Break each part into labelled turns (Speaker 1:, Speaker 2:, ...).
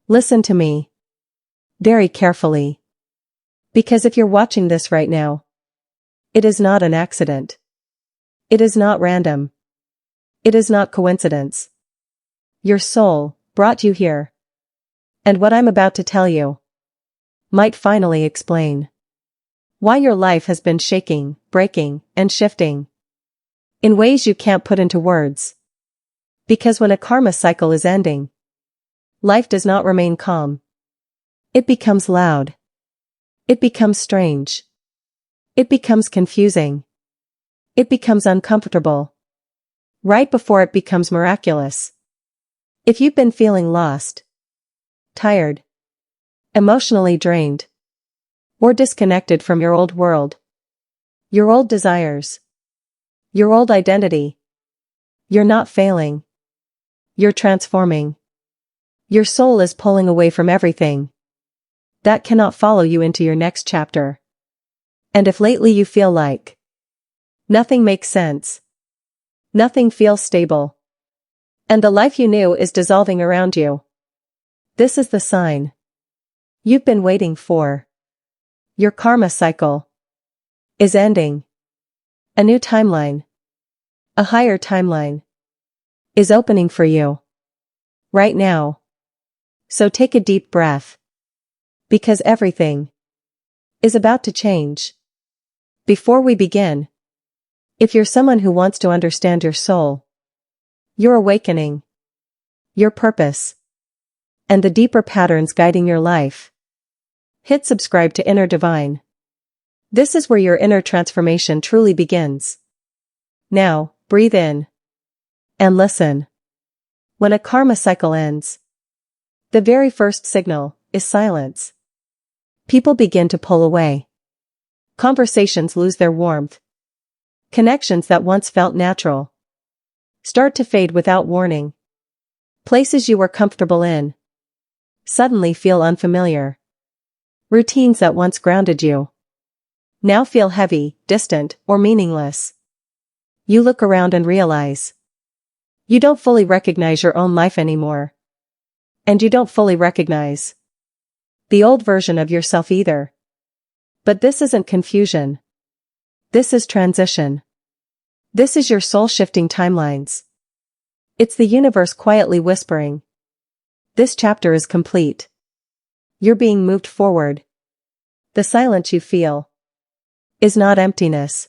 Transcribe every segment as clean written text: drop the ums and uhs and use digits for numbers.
Speaker 1: Listen to me very carefully. Because if you're watching this right now, it is not an accident. It is not random. It is not coincidence. Your soul brought you here. And what I'm about to tell you might finally explain why your life has been shaking, breaking, and shifting in ways you can't put into words. Because when a karma cycle is ending, life does not remain calm. It becomes loud. It becomes strange. It becomes confusing. It becomes uncomfortable. Right before it becomes miraculous. If you've been feeling lost, tired, emotionally drained, or disconnected from your old world, your old desires, your old identity, you're not failing. You're transforming. Your soul is pulling away from everything that cannot follow you into your next chapter. And if lately you feel like nothing makes sense, nothing feels stable, and the life you knew is dissolving around you, this is the sign you've been waiting for. Your karma cycle is ending. A new timeline, a higher timeline, is opening for you right now. So take a deep breath. Because everything is about to change. Before we begin, if you're someone who wants to understand your soul, your awakening, your purpose, and the deeper patterns guiding your life, hit subscribe to Inner Divine. This is where your inner transformation truly begins. Now, breathe in and listen. When a karma cycle ends, the very first signal is silence. People begin to pull away. Conversations lose their warmth. Connections that once felt natural start to fade without warning. Places you were comfortable in suddenly feel unfamiliar. Routines that once grounded you now feel heavy, distant, or meaningless. You look around and realize you don't fully recognize your own life anymore. And you don't fully recognize the old version of yourself either. But this isn't confusion. This is transition. This is your soul shifting timelines. It's the universe quietly whispering, this chapter is complete. You're being moved forward. The silence you feel is not emptiness.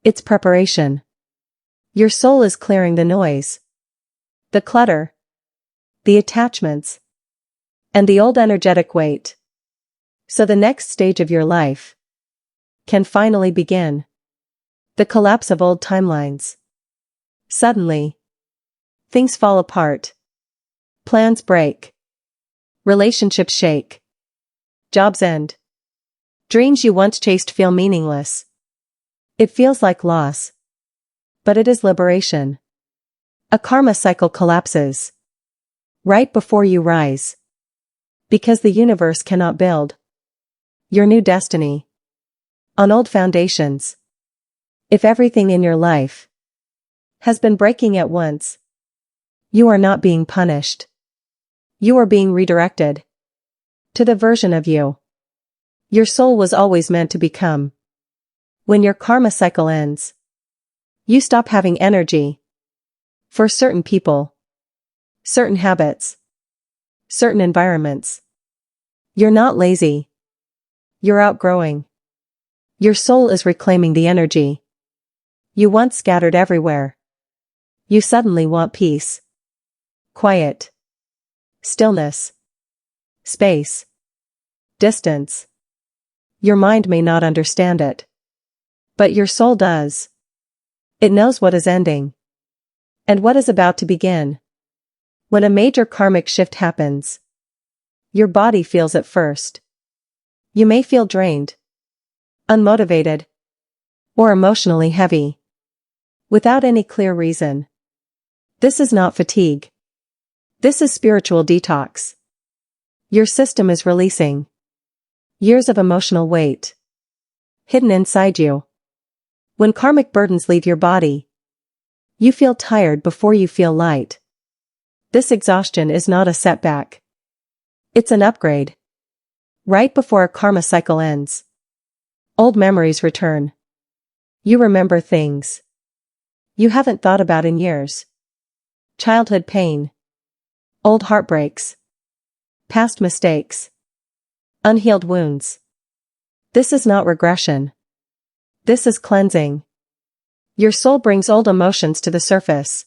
Speaker 1: It's preparation. Your soul is clearing the noise, the clutter, the attachments, and the old energetic weight. So the next stage of your life can finally begin. The collapse of old timelines. Suddenly, things fall apart. Plans break. Relationships shake. Jobs end. Dreams you once chased feel meaningless. It feels like loss. But it is liberation. A karma cycle collapses right before you rise. Because the universe cannot build your new destiny on old foundations. If everything in your life has been breaking at once, you are not being punished. You are being redirected to the version of you your soul was always meant to become. When your karma cycle ends, you stop having energy for certain people, certain habits, certain environments. You're not lazy. You're outgrowing. Your soul is reclaiming the energy you once scattered everywhere. You suddenly want peace, quiet, stillness, space, distance. Your mind may not understand it, but your soul does. It knows what is ending and what is about to begin. When a major karmic shift happens, your body feels it first. You may feel drained, unmotivated, or emotionally heavy, without any clear reason. This is not fatigue. This is spiritual detox. Your system is releasing years of emotional weight hidden inside you. When karmic burdens leave your body, you feel tired before you feel light. This exhaustion is not a setback. It's an upgrade. Right before a karma cycle ends, old memories return. You remember things you haven't thought about in years. Childhood pain, old heartbreaks, past mistakes, unhealed wounds. This is not regression. This is cleansing. Your soul brings old emotions to the surface,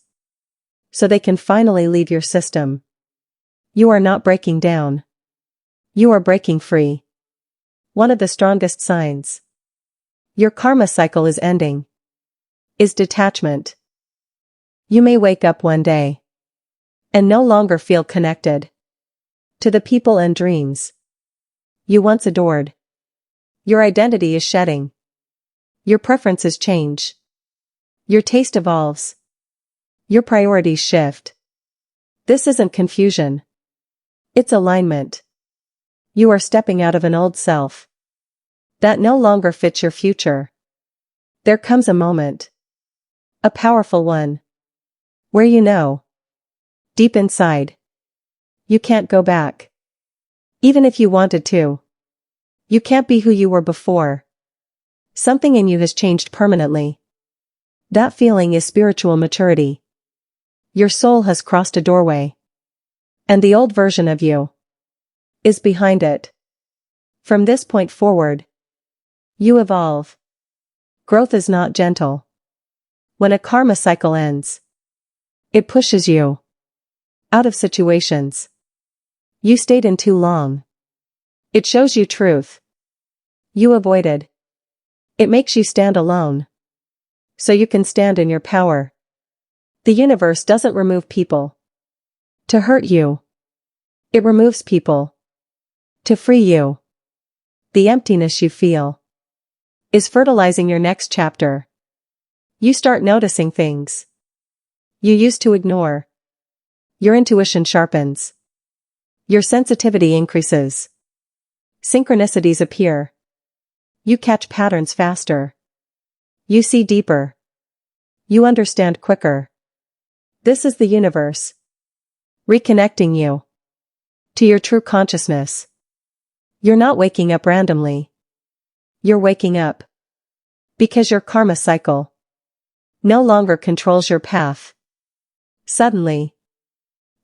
Speaker 1: so they can finally leave your system. You are not breaking down. You are breaking free. One of the strongest signs your karma cycle is ending is detachment. You may wake up one day and no longer feel connected to the people and dreams you once adored. Your identity is shedding. Your preferences change. Your taste evolves. Your priorities shift. This isn't confusion. It's alignment. You are stepping out of an old self that no longer fits your future. There comes a moment, a powerful one, where you know, deep inside, you can't go back. Even if you wanted to. You can't be who you were before. Something in you has changed permanently. That feeling is spiritual maturity. Your soul has crossed a doorway, and the old version of you is behind it. From this point forward, you evolve. Growth is not gentle. When a karma cycle ends, it pushes you out of situations you stayed in too long. It shows you truth you avoided. It makes you stand alone, so you can stand in your power. The universe doesn't remove people to hurt you. It removes people to free you. The emptiness you feel is fertilizing your next chapter. You start noticing things you used to ignore. Your intuition sharpens. Your sensitivity increases. Synchronicities appear. You catch patterns faster. You see deeper. You understand quicker. This is the universe reconnecting you to your true consciousness. You're not waking up randomly. You're waking up because your karma cycle no longer controls your path. Suddenly,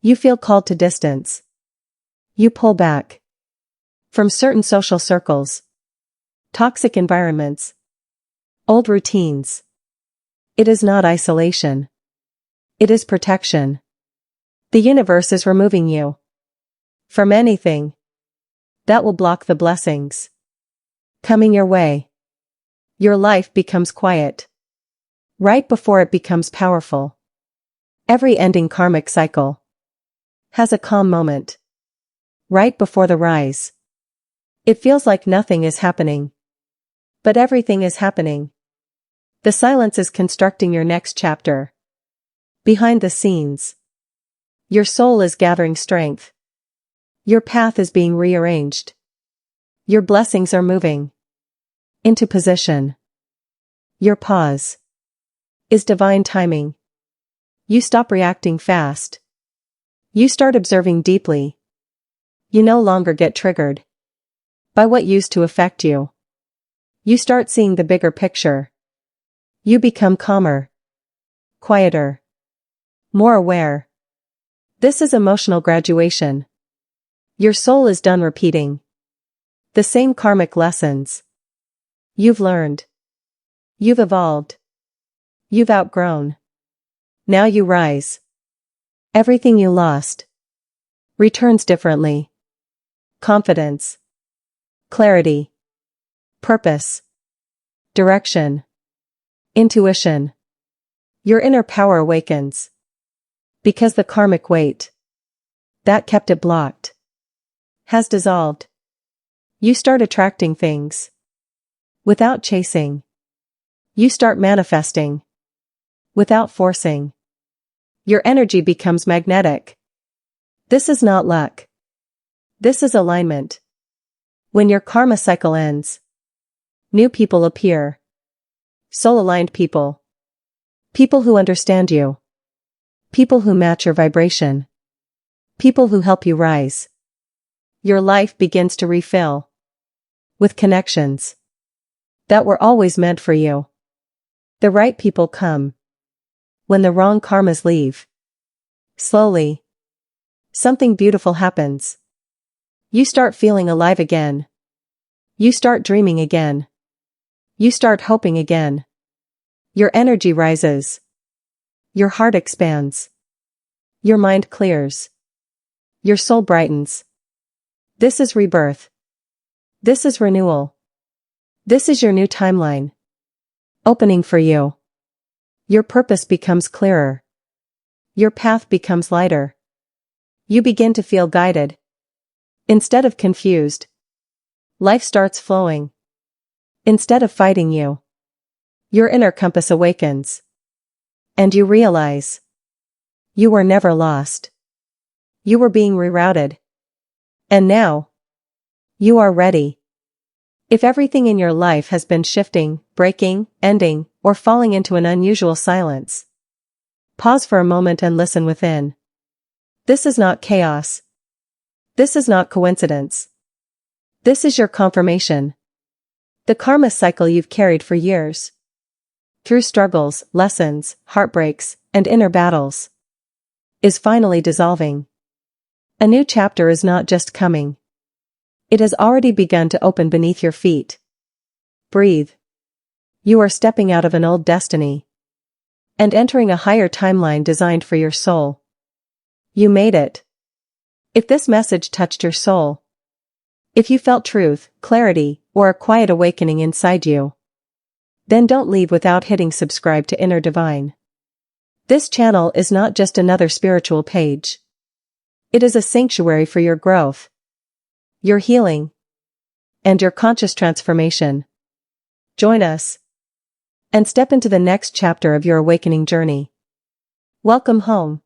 Speaker 1: you feel called to distance. You pull back from certain social circles, toxic environments, old routines. It is not isolation. It is protection. The universe is removing you from anything that will block the blessings coming your way. Your life becomes quiet right before it becomes powerful. Every ending karmic cycle has a calm moment right before the rise. It feels like nothing is happening, but everything is happening. The silence is constructing your next chapter. Behind the scenes, your soul is gathering strength. Your path is being rearranged. Your blessings are moving into position. Your pause is divine timing. You stop reacting fast. You start observing deeply. You no longer get triggered by what used to affect you. You start seeing the bigger picture. You become calmer, quieter, more aware. This is emotional graduation. Your soul is done repeating the same karmic lessons. You've learned. You've evolved. You've outgrown. Now you rise. Everything you lost returns differently. Confidence, clarity, purpose, direction, intuition. Your inner power awakens. Because the karmic weight that kept it blocked has dissolved. You start attracting things without chasing. You start manifesting without forcing. Your energy becomes magnetic. This is not luck. This is alignment. When your karma cycle ends, new people appear. Soul-aligned people. People who understand you. People who match your vibration. People who help you rise. your life begins to refill with connections that were always meant for you. The right people come when the wrong karmas leave. Slowly, something beautiful happens. You start feeling alive again. You start dreaming again. You start hoping again. Your energy rises. Your heart expands. Your mind clears. Your soul brightens. This is rebirth. This is renewal. This is your new timeline opening for you. Your purpose becomes clearer. Your path becomes lighter. You begin to feel guided instead of confused. Life starts flowing instead of fighting you. Your inner compass awakens. And you realize you were never lost. You were being rerouted. And now, you are ready. If everything in your life has been shifting, breaking, ending, or falling into an unusual silence, pause for a moment and listen within. This is not chaos. This is not coincidence. This is your confirmation. The karma cycle you've carried for years, through struggles, lessons, heartbreaks, and inner battles, is finally dissolving. A new chapter is not just coming. It has already begun to open beneath your feet. Breathe. You are stepping out of an old destiny and entering a higher timeline designed for your soul. You made it. If this message touched your soul, if you felt truth, clarity, or a quiet awakening inside you, then don't leave without hitting subscribe to Inner Divine. This channel is not just another spiritual page. It is a sanctuary for your growth, your healing, and your conscious transformation. Join us and step into the next chapter of your awakening journey. Welcome home.